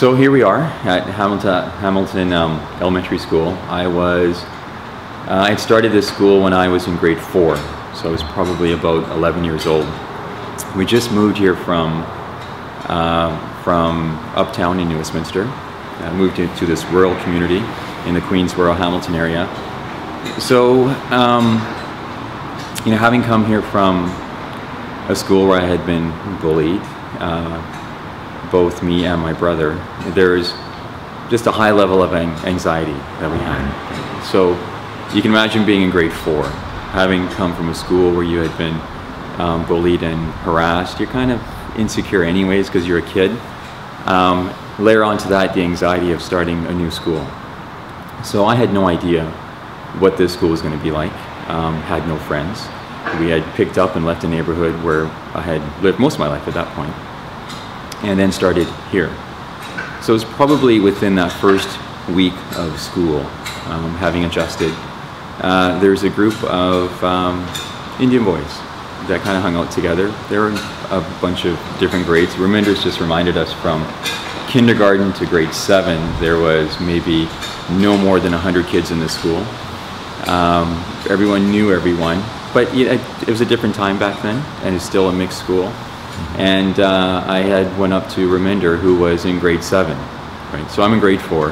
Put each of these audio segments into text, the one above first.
So here we are at Hamilton Elementary School. I had started this school when I was in grade 4, so I was probably about 11 years old. We just moved here from uptown in New Westminster. Moved into this rural community in the Queensboro, Hamilton area. So, having come here from a school where I had been bullied, both me and my brother, there's just a high level of anxiety that we had. So you can imagine being in grade 4, having come from a school where you had been bullied and harassed. You're kind of insecure anyways because you're a kid. Layer onto that the anxiety of starting a new school. So I had no idea what this school was going to be like. Had no friends. We had picked up and left a neighborhood where I had lived most of my life at that point, and then started here. So it was probably within that first week of school, having adjusted, there's a group of Indian boys that kind of hung out together. There were a bunch of different grades. Raminder's just reminded us from kindergarten to grade 7, there was maybe no more than 100 kids in this school. Everyone knew everyone, but it was a different time back then, and it's still a mixed school. And I had went up to Raminder, who was in grade 7, right? So I'm in grade 4,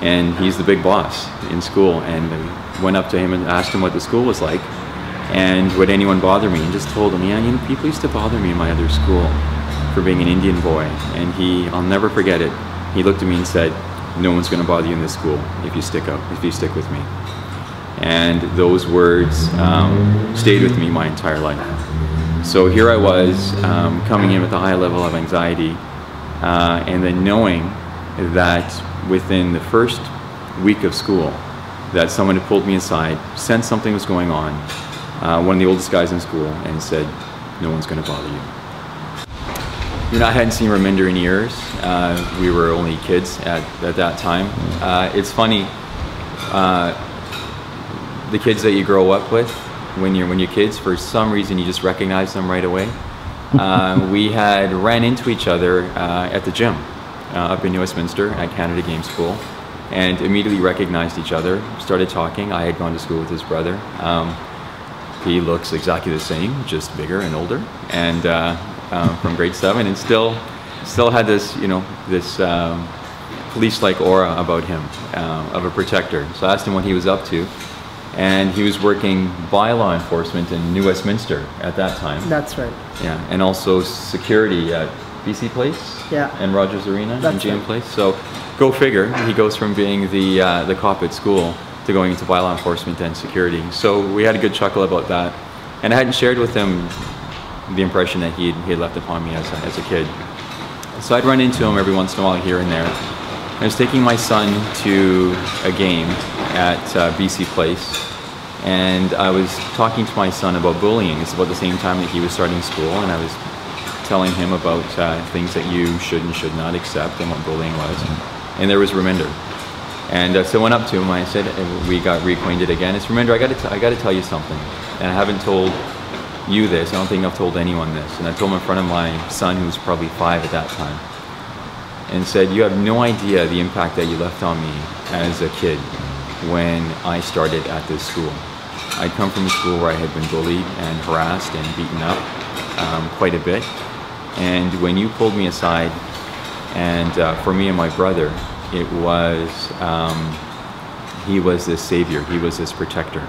and he's the big boss in school. And I went up to him and asked him what the school was like, and would anyone bother me? And just told him, yeah, people used to bother me in my other school for being an Indian boy. And I'll never forget it. He looked at me and said, "No one's going to bother you in this school if you stick with me." And those words stayed with me my entire life. So here I was, coming in with a high level of anxiety, and then knowing that within the first week of school, that someone had pulled me aside, sensed something was going on, one of the oldest guys in school, and said, "No one's going to bother you." I hadn't seen Raminder in years. We were only kids at that time. It's funny, the kids that you grow up with, when you're kids, for some reason you just recognize them right away. We had ran into each other at the gym up in New Westminster at Canada Game School, and immediately recognized each other, started talking. I had gone to school with his brother. He looks exactly the same, just bigger and older, and from grade 7, and still had this, this police-like aura about him, of a protector. So I asked him what he was up to. And he was working bylaw enforcement in New Westminster at that time. That's right. Yeah, and also security at BC Place. Yeah. And Rogers Arena and GM Place. So, go figure. He goes from being the cop at school to going into bylaw enforcement and security. So we had a good chuckle about that, and I hadn't shared with him the impression that he had left upon me as a kid. So I'd run into him every once in a while here and there. I was taking my son to a game at BC Place, and I was talking to my son about bullying. It's about the same time that he was starting school, and I was telling him about things that you should and should not accept and what bullying was. And there was Raminder. And so I went up to him, I said, and we got reacquainted again. It's Raminder, I got to tell you something. And I haven't told you this, I don't think I've told anyone this. And I told him in front of my son, who was probably 5 at that time, and said, "You have no idea the impact that you left on me as a kid when I started at this school." I'd come from a school where I had been bullied and harassed and beaten up quite a bit. And when you pulled me aside, and for me and my brother, it was, he was this savior, he was this protector.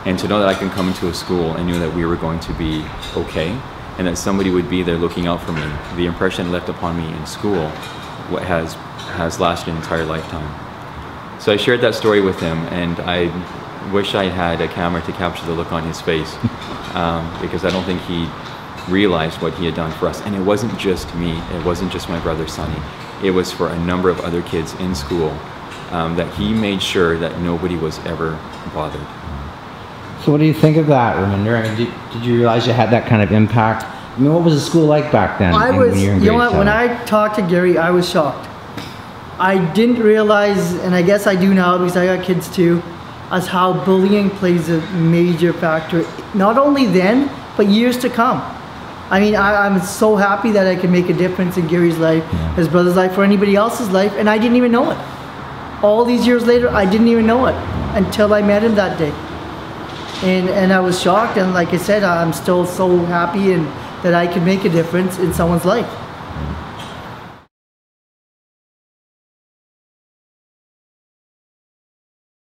And to know that I can come into a school and knew that we were going to be okay, and that somebody would be there looking out for me, the impression left upon me in school what has lasted an entire lifetime. So I shared that story with him, and I wish I had a camera to capture the look on his face, because I don't think he realized what he had done for us. And it wasn't just me, it wasn't just my brother Sonny, it was for a number of other kids in school, that he made sure that nobody was ever bothered. So what do you think of that, Raminder? I mean, did you realize you had that kind of impact? I mean, what was the school like back then? When I talked to Gary, I was shocked. I didn't realize, and I guess I do now because I got kids too, as how bullying plays a major factor, not only then, but years to come. I mean, I'm so happy that I can make a difference in Gary's life, his brother's life, or anybody else's life, and I didn't even know it. All these years later, I didn't even know it until I met him that day. And I was shocked, and like I said, I'm still so happy and that I can make a difference in someone's life.